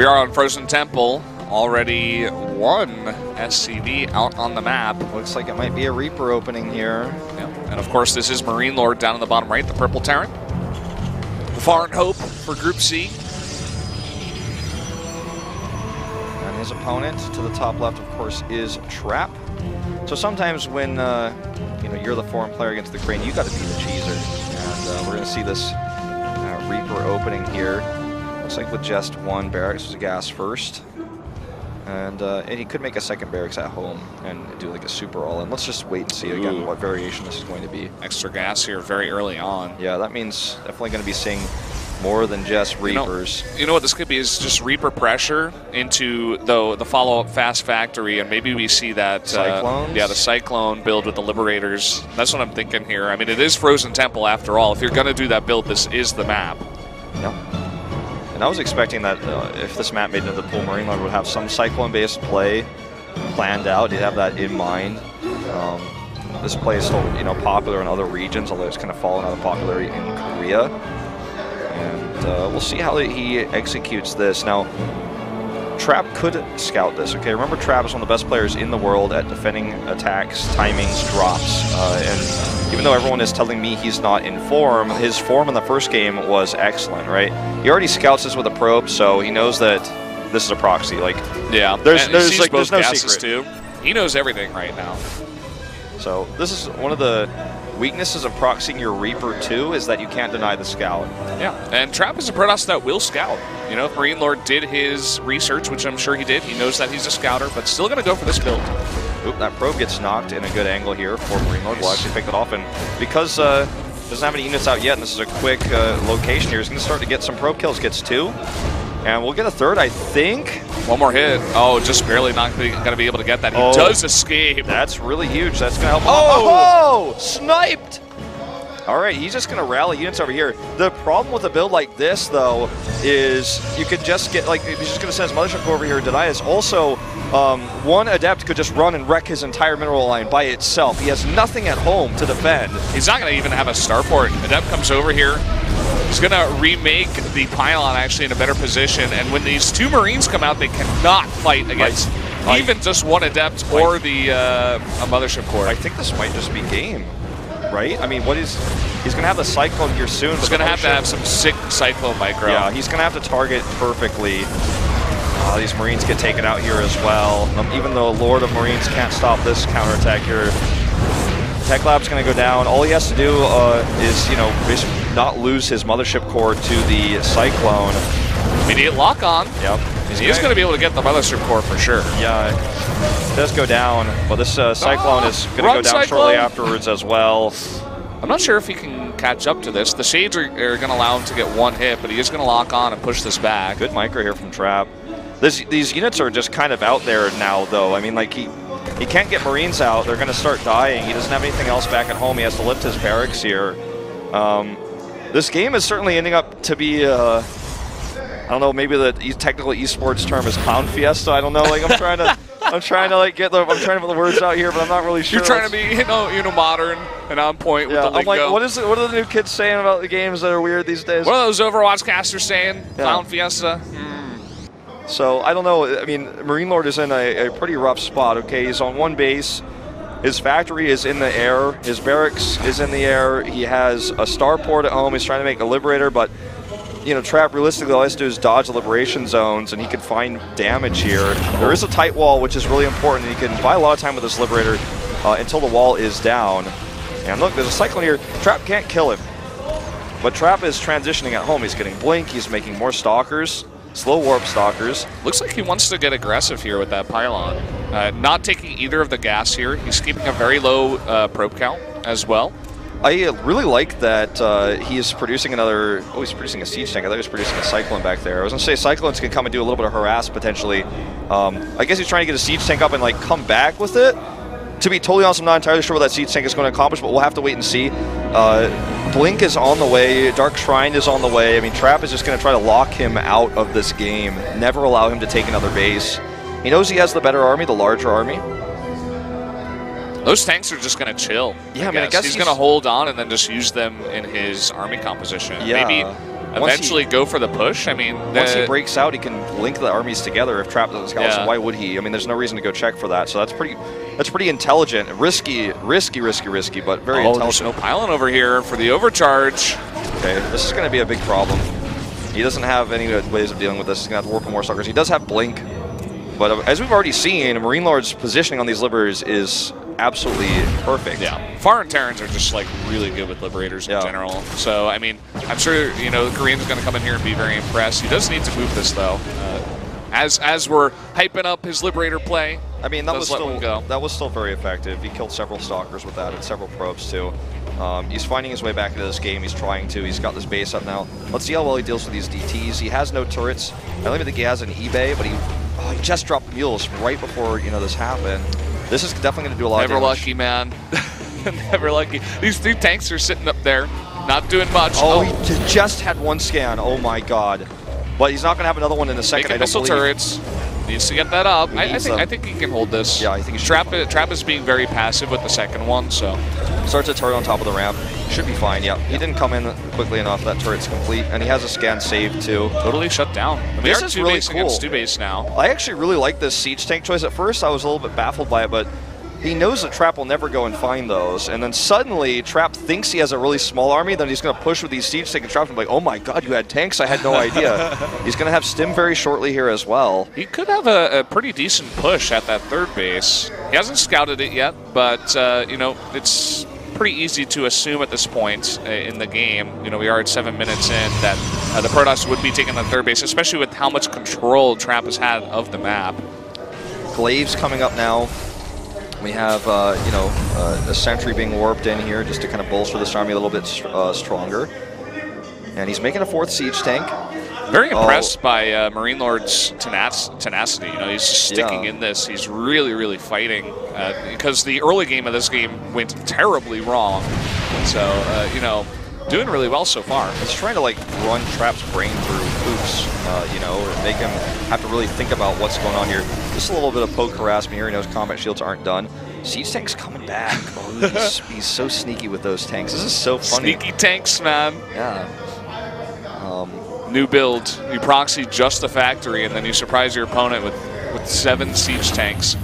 we are on Frozen Temple. Already one SCV out on the map. Looks like it might be a Reaper opening here. Yeah. And of course, this is MarineLorD down in the bottom right, the purple Terran. Far and Hope for Group C. And his opponent to the top left, of course, is Trap. So sometimes when you're the foreign player against the Crane, you got to be the cheeser. And we're going to see this Reaper opening here. Looks like with just one barracks was a gas first. And he could make a second barracks at home and do like a super all-in. Let's just wait and see again what variation this is going to be. Extra gas here very early on. Yeah, that means definitely going to be seeing more than just Reapers. You know what this could be is just Reaper pressure into the follow-up Fast Factory, and maybe we see that Cyclones? Yeah, the Cyclone build with the Liberators. That's what I'm thinking here. I mean, it is Frozen Temple after all. If you're going to do that build, this is the map. Yeah. And I was expecting that if this map made it into the pool, MarineLorD would have some Cyclone-based play planned out. He'd have that in mind. This play is still, popular in other regions, although it's kind of fallen out of popularity in Korea. And we'll see how he executes this. Now, Trap could scout this, okay? Remember, Trap is one of the best players in the world at defending attacks, timings, drops. And even though everyone is telling me he's not in form, his form in the first game was excellent, right? He already scouts this with a probe, so he knows that this is a proxy. Like, yeah, there's no gases secret. Too. He knows everything right now. So this is one of the weaknesses of proxying your Reaper too, is that you can't deny the scout. Yeah, and Trap is a Protoss that will scout. If MarineLorD did his research, which I'm sure he did, he knows that he's a scouter, but still going to go for this build. Oop, that probe gets knocked in a good angle here for MarineLorD. We'll actually pick it off, and because doesn't have any units out yet, and this is a quick location here, he's going to start to get some probe kills, gets 2. And we'll get a third, I think. One more hit. Oh, just barely not going to be able to get that. He does escape. That's really huge. That's going to help. Oh, sniped. All right, he's just going to rally units over here. The problem with a build like this, though, is you could just get, he's just going to send his Mothership over here. Denias also, one Adept could just run and wreck his entire mineral line by itself. He has nothing at home to defend. He's not going to even have a starport. Adept comes over here. He's going to remake the pylon actually in a better position, and when these 2 Marines come out, they cannot fight against even just one Adept or a Mothership Core. I think this might just be game, right? I mean, he's going to have the Cyclone here soon. He's going to have some sick Cyclone micro. Yeah, he's going to have to target perfectly. These Marines get taken out here as well. Even though Lord of Marines can't stop this counterattack here. Tech Lab's going to go down. All he has to do is, basically not lose his Mothership Core to the Cyclone. Immediate lock on. Yep. He's going to be able to get the Mothership Core for sure. Yeah, it does go down, but this Cyclone is going to go down shortly afterwards as well. I'm not sure if he can catch up to this. The Shades are going to allow him to get 1 hit, but he is going to lock on and push this back. Good micro here from Trap. These units are just kind of out there now, though. I mean, he can't get Marines out. They're going to start dying. He doesn't have anything else back at home. He has to lift his barracks here. This game is certainly ending up to be, I don't know, maybe the technical esports term is Clown Fiesta. I don't know. I'm trying to put the words out here, but I'm not really sure. You're trying to be, modern and on point with the lingo. I'm like, what are the new kids saying about the games that are weird these days? What are those Overwatch casters saying? Yeah. Clown Fiesta? So, I don't know. I mean, MarineLorD is in a pretty rough spot, okay? He's on 1 base. His factory is in the air. His barracks is in the air. He has a starport at home. He's trying to make a Liberator, but, Trap, realistically, all he has to do is dodge the Liberation zones, and he can find damage here. There is a tight wall, which is really important, and he can buy a lot of time with this Liberator until the wall is down. And look, there's a Cyclone here. Trap can't kill him. But Trap is transitioning at home. He's getting Blink. He's making more Stalkers. Slow warp Stalkers. Looks like he wants to get aggressive here with that pylon. Not taking either of the gas here. He's keeping a very low probe count as well. I really like that he is producing another... Oh, he's producing a Siege Tank. I thought he was producing a Cyclone back there. I was going to say Cyclones can come and do a little bit of harass potentially. I guess he's trying to get a Siege Tank up and come back with it. To be totally honest, I'm not entirely sure what that Siege Tank is going to accomplish, but we'll have to wait and see. Blink is on the way. Dark Shrine is on the way. I mean, Trap is just going to try to lock him out of this game. Never allow him to take another base. He knows he has the better army, the larger army. Those tanks are just going to chill. Yeah, I guess he's going to hold on and then just use them in his army composition. Yeah. eventually go for the push. I mean, once he breaks out, he can link the armies together if Trap doesn't scout. So why would he? I mean, there's no reason to go check for that. So that's pretty intelligent. Risky, but very intelligent. There's no pylon over here for the overcharge. Okay, this is going to be a big problem. He doesn't have any ways of dealing with this. He's going to have to warp more stalkers. He does have blink, but as we've already seen, MarineLorD's positioning on these liberators is absolutely perfect. Yeah, foreign Terrans are just like really good with liberators in general. So I mean, I'm sure the Korean's going to come in here and be very impressed. He does need to move this though. As we're hyping up his liberator play, I mean that was still very effective. He killed several stalkers with that and several probes too. He's finding his way back into this game. He's trying to. He's got this base up now. Let's see how well he deals with these DTs. He has no turrets. I don't even think he has an eBay, but he just dropped mules right before this happened. This is definitely going to do a lot of damage. Never lucky, man. Never lucky. These 3 tanks are sitting up there, not doing much. Oh, he just had 1 scan. Oh my god. But he's not going to have another one in a second. Making missile turrets. Needs to get that up. I think he can hold this. Yeah, I think he should. Trap is being very passive with the second one, so. Starts a turret on top of the ramp. Should be fine, yeah. He didn't come in quickly enough. That turret's complete. And he has a scan saved, too. Totally shut down. And this is really cool. Against 2 base now. I actually really like this siege tank choice. At first, I was a little bit baffled by it, but he knows that Trap will never go and find those. And then suddenly, Trap thinks he has a really small army, then he's going to push with these siege tank and Trap's like, oh my god, you had tanks? I had no idea. He's going to have Stim very shortly here as well. He could have a pretty decent push at that 3rd base. He hasn't scouted it yet, but, it's pretty easy to assume at this point in the game, we are at 7 minutes in, that the Protoss would be taking the 3rd base, especially with how much control Trap has had of the map. Glaives coming up now. We have, a sentry being warped in here just to kind of bolster this army a little bit stronger. And he's making a 4th siege tank. Very impressed by MarineLorD's tenacity. He's just sticking in this. He's really, really fighting because the early game of this game went terribly wrong. So, doing really well so far. He's trying to run Trap's brain through hoops, or make him have to really think about what's going on here. Just a little bit of poke harassment here. He knows combat shields aren't done. Siege tank's coming back. Oh, he's so sneaky with those tanks. This is so funny. Sneaky tanks, man. Yeah. New build. You proxy just the factory, and then you surprise your opponent with 7 siege tanks.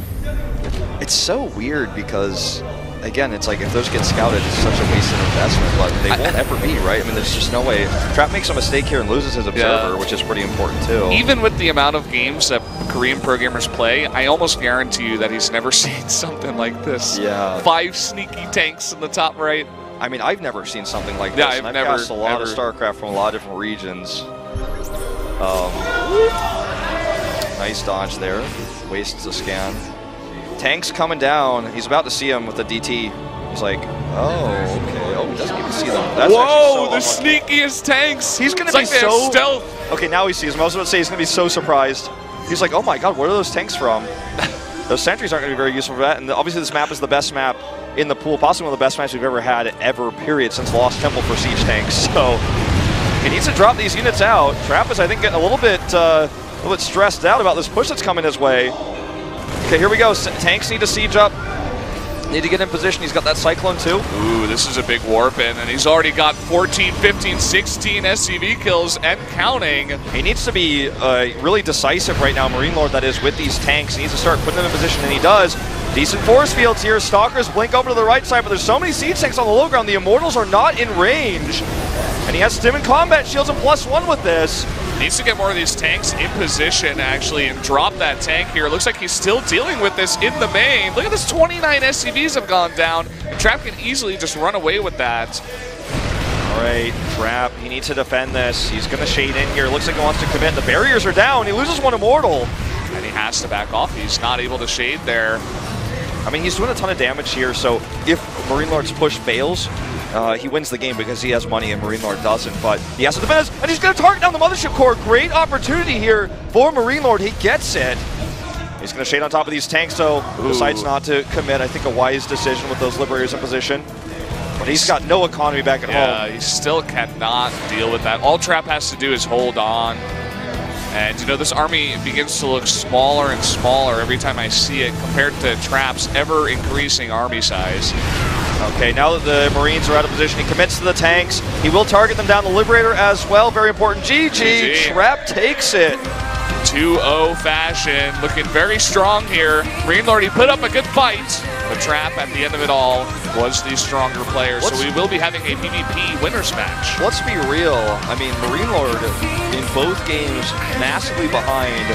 It's so weird because, again, it's like if those get scouted, it's such a wasted investment, but they won't ever be, right? I mean, there's just no way. Trap makes a mistake here and loses his observer, which is pretty important too. Even with the amount of games that Korean pro gamers play, I almost guarantee you that he's never seen something like this. Yeah. 5 sneaky tanks in the top right. I mean, I've never seen something like this. Yeah, I've cast a lot of StarCraft from a lot of different regions. Nice dodge there. Wastes a scan. Tank's coming down. He's about to see him with the DT. He's like, oh, okay. Oh, he doesn't even see them. That's whoa, the sneakiest tanks. He's going to be so stealth. Okay, now he sees him. I was about to say he's going to be so surprised. He's like, oh my god, where are those tanks from? Those sentries aren't going to be very useful for that. And obviously this map is the best map in the pool, possibly one of the best maps we've ever had, period, since Lost Temple for siege tanks. So he needs to drop these units out. Trap is, I think, getting a little bit stressed out about this push that's coming his way. Okay, here we go. Tanks need to siege up. Need to get in position. He's got that Cyclone too. Ooh, this is a big warp in, and he's already got 14, 15, 16 SCV kills and counting. He needs to be really decisive right now, MarineLorD, that is, with these tanks. He needs to start putting them in position, and he does. Decent force fields here. Stalkers blink over to the right side, but there's so many siege tanks on the low ground. The Immortals are not in range. And he has Stim and combat shields and +1 with this. Needs to get more of these tanks in position, actually, and drop that tank here. Looks like he's still dealing with this in the main. Look at this, 29 SCVs have gone down. And Trap can easily just run away with that. All right, Trap, he needs to defend this. He's going to shade in here. Looks like he wants to commit. The barriers are down. He loses 1 Immortal. And he has to back off. He's not able to shade there. I mean, he's doing a ton of damage here, so if MarineLorD's push fails, he wins the game because he has money and MarineLorD doesn't, but he has to defend this, and he's going to target down the Mothership Core. Great opportunity here for MarineLorD. He gets it. He's going to shade on top of these tanks, so decides not to commit. I think a wise decision with those Liberators in position. But he's got no economy back at home. Yeah, he still cannot deal with that. All Trap has to do is hold on. And, you know, this army begins to look smaller and smaller every time I see it compared to Trap's ever-increasing army size. Okay, now that the Marines are out of position, he commits to the tanks. He will target them down the Liberator as well. Very important. GG. Trap takes it. 2-0 fashion, looking very strong here. MarineLorD, he put up a good fight, but Trap at the end of it all was the stronger player. So we will be having a PvP winners match. Let's be real. I mean, MarineLorD in both games massively behind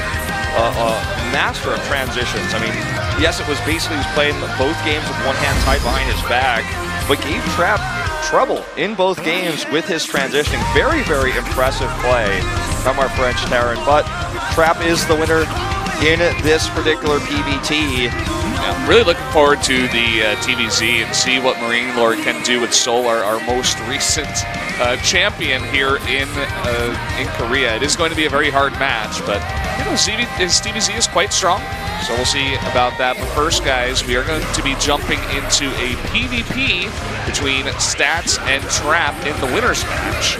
master of transitions. I mean, yes, it was basically he was playing both games with one hand tied behind his back, but gave Trap trouble in both games with his transitioning. Very, very impressive play from our French Terran, but Trap is the winner in this particular PVT. Yeah, I'm really looking forward to the TVZ and see what MarineLorD can do with Solar, our most recent champion here in Korea. It is going to be a very hard match, but you know, his TVZ is quite strong, so we'll see about that. But first, guys, we are going to be jumping into a PvP between Stats and Trap in the winners match.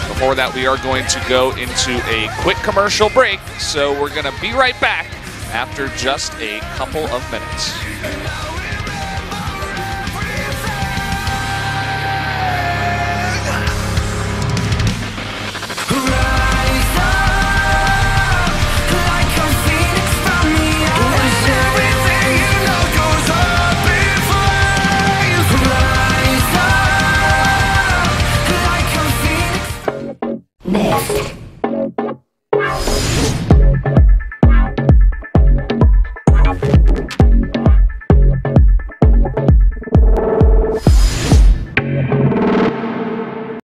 Before that, we are going to go into a quick commercial break, so we're going to be right back after just a couple of minutes.